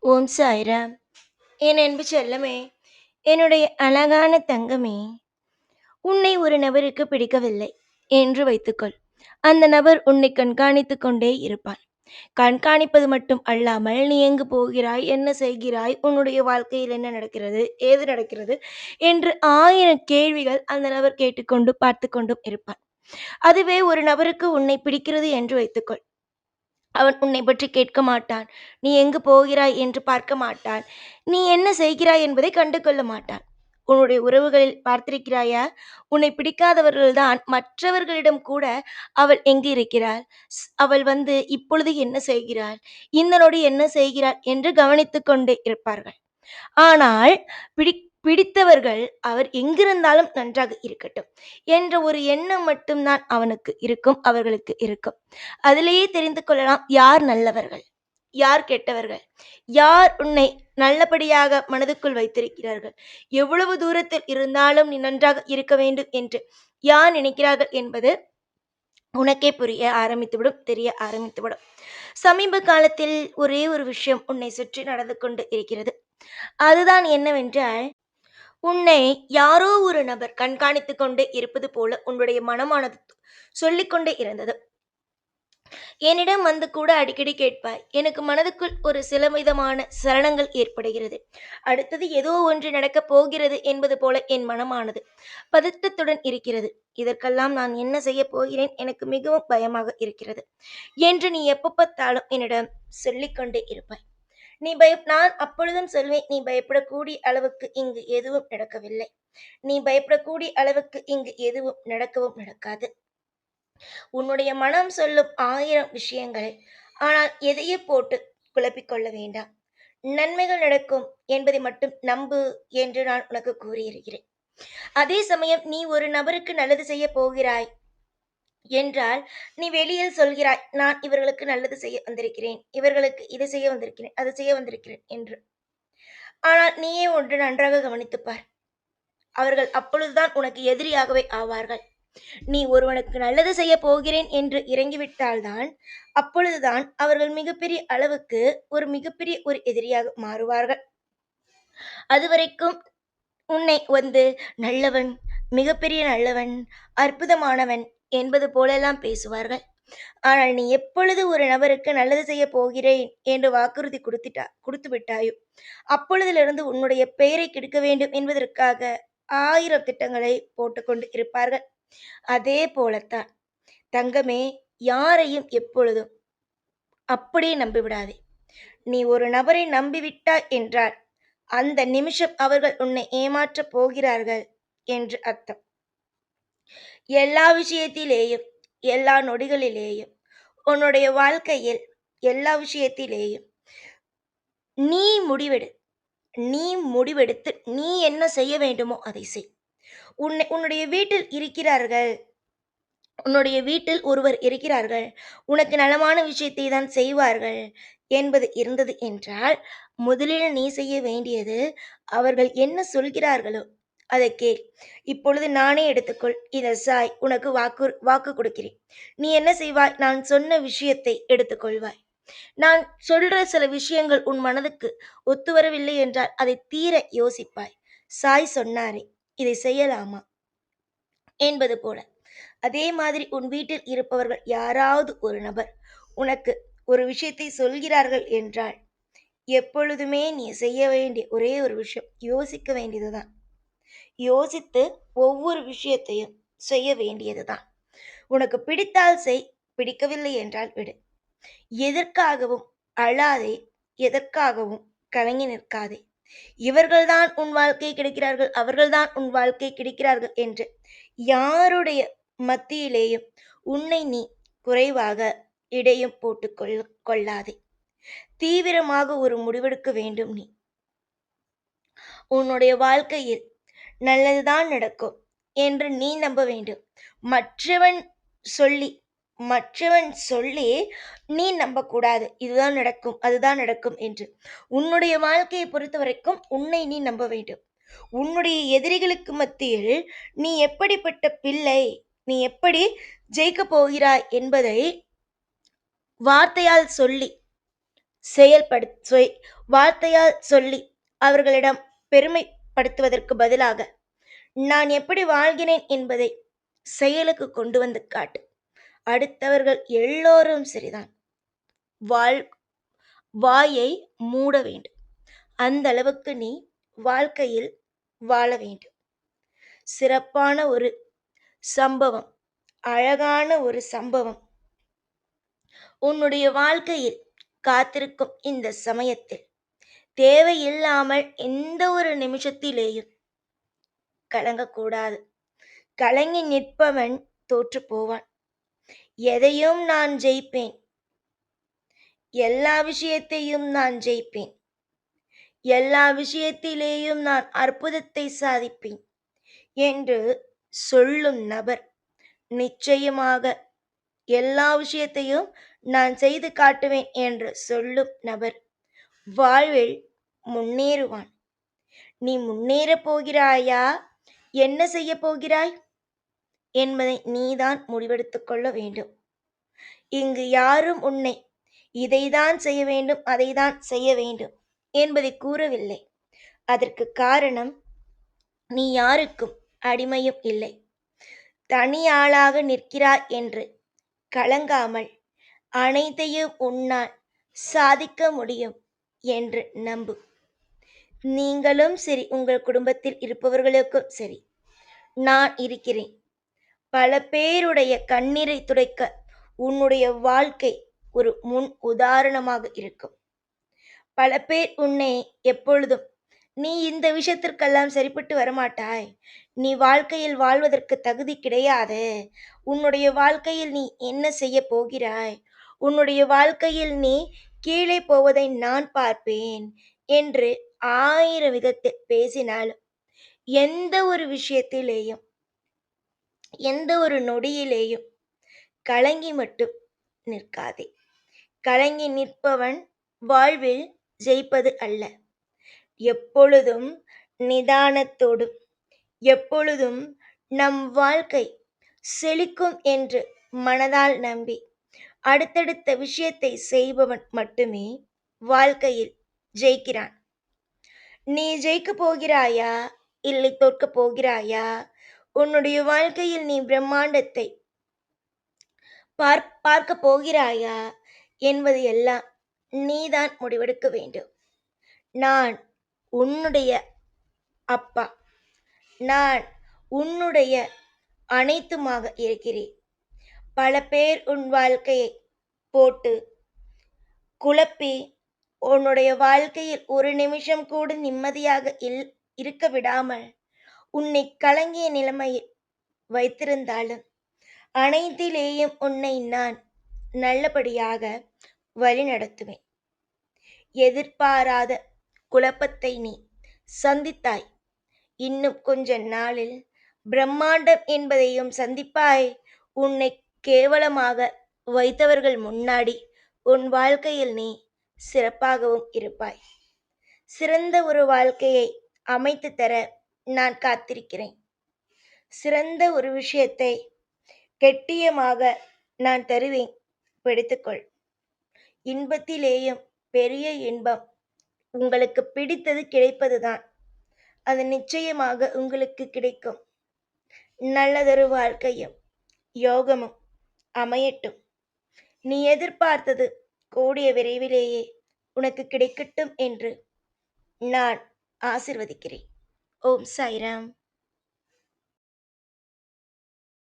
ஓம் சாய்ராம். என் அன்பு செல்லமே, என்னுடைய அழகான தங்கமே, உன்னை ஒரு நபருக்கு பிடிக்கவில்லை என்று வைத்துக்கொள். அந்த நபர் உன்னை கண்காணித்துக் கொண்டே இருப்பான். கண்காணிப்பது மட்டும் அல்லாமல், நீ எங்கு போகிறாய், என்ன செய்கிறாய், உன்னுடைய வாழ்க்கையில் என்ன நடக்கிறது, ஏது நடக்கிறது என்று 1000 கேள்விகள் அந்த நபர் கேட்டுக்கொண்டு பார்த்து கொண்டும் இருப்பான். அதுவே ஒரு நபருக்கு உன்னை பிடிக்கிறது என்று வைத்துக்கொள். அவன் உன்னை பற்றி கேட்க மாட்டான். நீ எங்கு போகிறாய் என்று பார்க்க மாட்டான். நீ என்ன செய்கிறாய் என்பதை கண்டு கொள்ள மாட்டான். உன்னுடைய உறவுகளில் பார்த்திருக்கிறாயா? உன்னை பிடிக்காதவர்கள்தான் மற்றவர்களிடம் கூட அவள் எங்கு இருக்கிறாள்? அவள் வந்து இப்பொழுது என்ன செய்கிறாள்? இந்த நொடி என்ன செய்கிறாள்? என்று கவனித்துக் கொண்டே இருப்பார்கள். ஆனால் பிடித்தவர்கள் அவர் எங்கிருந்தாலும் நன்றாக இருக்கட்டும் என்ற ஒரு எண்ணம் மட்டும்தான் அவனுக்கு இருக்கும், அவர்களுக்கு இருக்கும். அதிலேயே தெரிந்து கொள்ளலாம் யார் நல்லவர்கள், யார் கெட்டவர்கள், யார் உன்னை நல்லபடியாக மனதுக்குள் வைத்திருக்கிறார்கள், எவ்வளவு தூரத்தில் இருந்தாலும் நீ நன்றாக இருக்க வேண்டும் என்று யார் நினைக்கிறார்கள் என்பது உனக்கே புரிய ஆரம்பித்துவிடும், தெரிய ஆரம்பித்துவிடும். சமீப காலத்தில் ஒரே ஒரு விஷயம் உன்னை சுற்றி நடந்து கொண்டு இருக்கிறது. அதுதான் என்னவென்றால், உன்னை யாரோ ஒரு நபர் கண்காணித்துக் கொண்டே இருப்பது போல உன்னுடைய மனமானது சொல்லிக்கொண்டே இருந்தது. என்னிடம் வந்து கூட அடிக்கடி கேட்பாய். எனக்கு மனதுக்குள் ஒரு சில விதமான சலனங்கள் ஏற்படுகிறது. அடுத்தது ஏதோ ஒன்று நடக்கப் போகிறது என்பது போல என் மனமானது பதட்டத்துடன் இருக்கிறது. இதற்கெல்லாம் நான் என்ன செய்யப் போகிறேன், எனக்கு மிகவும் பயமாக இருக்கிறது என்று நீ எப்ப பார்த்தாலும் என்னிடம் சொல்லிக்கொண்டே இருப்பாய். நான் அப்பொழுதும் சொல்வேன், நீ பயப்படக்கூடிய அளவுக்கு இங்கு எதுவும் நடக்கவில்லை. நீ பயப்படக்கூடிய அளவுக்கு இங்கு எதுவும் நடக்கவும் நடக்காது. உன்னுடைய மனம் சொல்லும் 1000 விஷயங்களை, ஆனால் எதையும் போட்டு குழப்பிக் கொள்ள வேண்டாம். நன்மைகள் நடக்கும் என்பதை மட்டும் நம்பு என்று நான் உனக்கு கூறியிருக்கிறேன். அதே சமயம் நீ ஒரு நபருக்கு நல்லது செய்ய போகிறாய் என்றால், நீ வெளியில் சொல்கிறாய், நான் இவர்களுக்கு நல்லது செய்ய வந்திருக்கிறேன், இவர்களுக்கு இதை செய்ய வந்திருக்கிறேன், அதை செய்ய வந்திருக்கிறேன் என்று. ஆனால் நீயே ஒன்று நன்றாக கவனித்துப் பார். அவர்கள் அப்பொழுதுதான் உனக்கு எதிரியாகவே ஆவார்கள். நீ ஒருவனுக்கு நல்லது செய்ய போகிறேன் என்று இறங்கிவிட்டால்தான், அப்பொழுதுதான் அவர்கள் மிகப்பெரிய ஒரு எதிரியாக மாறுவார்கள். அதுவரைக்கும் உன்னை வந்து நல்லவன், மிகப்பெரிய நல்லவன், அற்புதமானவன் என்பது போலெல்லாம் பேசுவார்கள். ஆனால் நீ எப்பொழுது ஒரு நபருக்கு நல்லது செய்ய போகிறேன் என்று வாக்குறுதி கொடுத்து விட்டாயோ, அப்பொழுதிலிருந்து உன்னுடைய பெயரை கெடுக்க வேண்டும் என்பதற்காக 1000 திட்டங்களை போட்டுக்கொண்டு இருப்பார்கள். அதே போலத்தான் தங்கமே, யாரையும் எப்பொழுதும் அப்படியே நம்பிவிடாதே. நீ ஒரு நபரை நம்பிவிட்டாய் என்றால், அந்த நிமிஷம் அவர்கள் உன்னை ஏமாற்றப் போகிறார்கள் என்று அர்த்தம். எல்லா விஷயத்திலேயும், எல்லா நொடிகளிலேயும், உன்னுடைய வாழ்க்கையில் எல்லா விஷயத்திலேயும் நீ முடிவெடு. நீ முடிவெடுத்து நீ என்ன செய்ய வேண்டுமோ அதை செய். உன்னுடைய வீட்டில் இருக்கிறார்கள், உன்னுடைய வீட்டில் ஒருவர் இருக்கிறார்கள், உனக்கு நலமான விஷயத்தை தான் செய்வார்கள் என்பது இருந்தது என்றால், முதலில் நீ செய்ய வேண்டியது, அவர்கள் என்ன சொல்கிறார்களோ அதை கேள். இப்பொழுது நானே எடுத்துக்கொள், இதை சாய், உனக்கு வாக்கு கொடுக்கிறேன். நீ என்ன செய்வாய்? நான் சொன்ன விஷயத்தை எடுத்துக்கொள்வாய். நான் சொல்ற சில விஷயங்கள் உன் மனதுக்கு ஒத்து வரவில்லை என்றால் அதை தீர யோசிப்பாய். சாய் சொன்னாரே, இதை செய்யலாமா என்பது போல. அதே மாதிரி உன் வீட்டில் இருப்பவர்கள் யாராவது ஒரு நபர் உனக்கு ஒரு விஷயத்தை சொல்கிறார்கள் என்றால், எப்பொழுதுமே நீ செய்ய வேண்டிய ஒரே ஒரு விஷயம், யோசிக்க வேண்டியதுதான். யோசித்து ஒவ்வொரு விஷயத்தையும் செய்ய வேண்டியதுதான். உனக்கு பிடித்தால் செய், பிடிக்கவில்லை என்றால் விடு. எதற்காகவும் அழாதே, எதற்காகவும் கலங்கி நிற்காதே. இவர்கள்தான் உன் வாழ்க்கை கிடைக்கிறார்கள், அவர்கள்தான் உன் வாழ்க்கை கிடைக்கிறார்கள் என்று யாருடைய மத்தியிலேயும் உன்னை நீ குறைவாக இடையும் போட்டுக் கொள்ளாதே. தீவிரமாக ஒரு முடிவெடுக்க வேண்டும். நீ உன்னுடைய வாழ்க்கையில் நல்லதுதான் நடக்கும் என்று நீ நம்ப வேண்டும். மற்றவன் சொல்லி மற்றவன் சொல்லி நீ நம்பக்கூடாது. இதுதான் நடக்கும், அதுதான் நடக்கும் என்று. உன்னுடைய வாழ்க்கையை பொறுத்த வரைக்கும் உன்னை நீ நம்ப வேண்டும். உன்னுடைய எதிரிகளுக்கு மத்தியில் நீ எப்படிப்பட்ட பிள்ளை, நீ எப்படி ஜெயிக்கப் போகிறாய் என்பதை வார்த்தையால் சொல்லி வார்த்தையால் சொல்லி அவர்களிடம் பெருமைப்படுத்துவதற்கு பதிலாக நான் எப்படி வாழ்கிறேன் என்பதை செயலுக்கு கொண்டு வந்து காட்டு. அடுத்தவர்கள் எல்லோரும் சரிதான். வாழ் வாயை மூட வேண்டும். அந்த அளவுக்கு நீ வாழ்க்கையில் வாழ வேண்டும். சிறப்பான ஒரு சம்பவம், அழகான ஒரு சம்பவம் உன்னுடைய வாழ்க்கையில் காத்திருக்கும் இந்த சமயத்தில் தேவையில்லாமல் எந்த ஒரு நிமிஷத்திலேயும் கலங்கக்கூடாது. கலங்கி நிற்பவன் தோற்று போவான். எதையும் நான் ஜெயிப்பேன், எல்லா விஷயத்தையும் நான் ஜெயிப்பேன், எல்லா விஷயத்திலேயும் நான் அற்புதத்தை சாதிப்பேன் என்று சொல்லும் நபர் நிச்சயமாக எல்லா விஷயத்தையும் நான் செய்து காட்டுவேன் என்று சொல்லும் நபர் வாழ்வில் முன்னேறுவான். நீ முன்னேறப் போகிறாயா, என்ன செய்ய போகிறாய் என்பதை நீதான் முடிவெடுத்துக் கொள்ள வேண்டும். இங்கு யாரும் உன்னை இதைதான் செய்ய வேண்டும், அதைதான் செய்ய வேண்டும் என்பதை கூறவில்லை. அதற்கு காரணம், நீ யாருக்கும் அடிமையும் இல்லை. தனியாளாக நிற்கிறாய் என்று கலங்காமல் அனைத்தையும் உன்னால் சாதிக்க முடியும் என்று நம்பு. நீங்களும் சரி, உங்கள் குடும்பத்தில் இருப்பவர்களுக்கும் சரி, நான் இருக்கிறேன். பல பேருடைய கண்ணீரை துடைக்க உன்னுடைய வாழ்க்கை ஒரு முன் உதாரணமாக இருக்கும். பல பேர் உன்னை எப்பொழுதும் நீ இந்த விஷயத்திற்கெல்லாம் சரிப்பட்டு வரமாட்டாய், நீ வாழ்க்கையில் வாழ்வதற்கு தகுதி கிடையாது, உன்னுடைய வாழ்க்கையில் நீ என்ன செய்ய போகிறாய், உன்னுடைய வாழ்க்கையில் நீ கீழே போவதை நான் பார்ப்பேன் என்று 1000 விதத்தில் பேசினாலும் எந்த ஒரு விஷயத்திலேயும் எந்த ஒரு நொடியிலேயும் கலங்கி மட்டும் நிற்காதே. கலங்கி நிற்பவன் வாழ்வில் ஜெயிப்பது அல்ல. எப்பொழுதும் நிதானத்தோடும் எப்பொழுதும் நம் வாழ்க்கை செழிக்கும் என்று மனதால் நம்பி அடுத்தடுத்த விஷயத்தை செய்பவன் மட்டுமே வாழ்க்கையில் ஜெயிக்கிறான். நீ ஜெயிக்கப் போகிறாயா, இல்லை தோற்கப் போகிறாயா? உன்னுடைய வாழ்க்கையில் நீ பிரம்மாண்டத்தை பார்க்க போகிறாயா என்பது எல்லாம் நீதான் முடிவெடுக்க வேண்டும். நான் உன்னுடைய அப்பா, நான் உன்னுடைய அனைத்துமாக இருக்கிறேன். பல பேர் உன் வாழ்க்கையை போட்டு குழப்பி உன்னுடைய வாழ்க்கையில் ஒரு நிமிஷம் கூட நிம்மதியாக இருக்க விடாமல் உன்னை கலங்கிய நிலைமையில் வைத்திருந்தாலும் அனைத்திலேயும் உன்னை நான் நல்லபடியாக வழிநடத்துவேன். எதிர்பாராத குழப்பத்தை நீ சந்தித்தாய். இன்னும் கொஞ்ச நாளில் பிரம்மாண்டம் என்பதையும் சந்திப்பாய். உன்னை கேவலமாக வைத்தவர்கள் முன்னாடி உன் வாழ்க்கையில் நீ சிறப்பாகவும் இருப்பாய். சிறந்த ஒரு வாழ்க்கையை அமைத்து தர நான் காத்திருக்கிறேன். சிறந்த ஒரு விஷயத்தை கெட்டியமாக நான் தருவேன், பிடித்துக்கொள். இன்பத்திலேயும் பெரிய இன்பம் உங்களுக்கு பிடித்தது கிடைப்பதுதான். அது நிச்சயமாக உங்களுக்கு கிடைக்கும். நல்லதொரு வாழ்க்கையும் யோகமும் அமையட்டும். நீ எதிர்பார்த்தது கூடிய விரைவிலேயே உனக்கு கிடைக்கட்டும் என்று நான் ஆசிர்வதிக்கிறேன். ஓம் சாய்ராம்.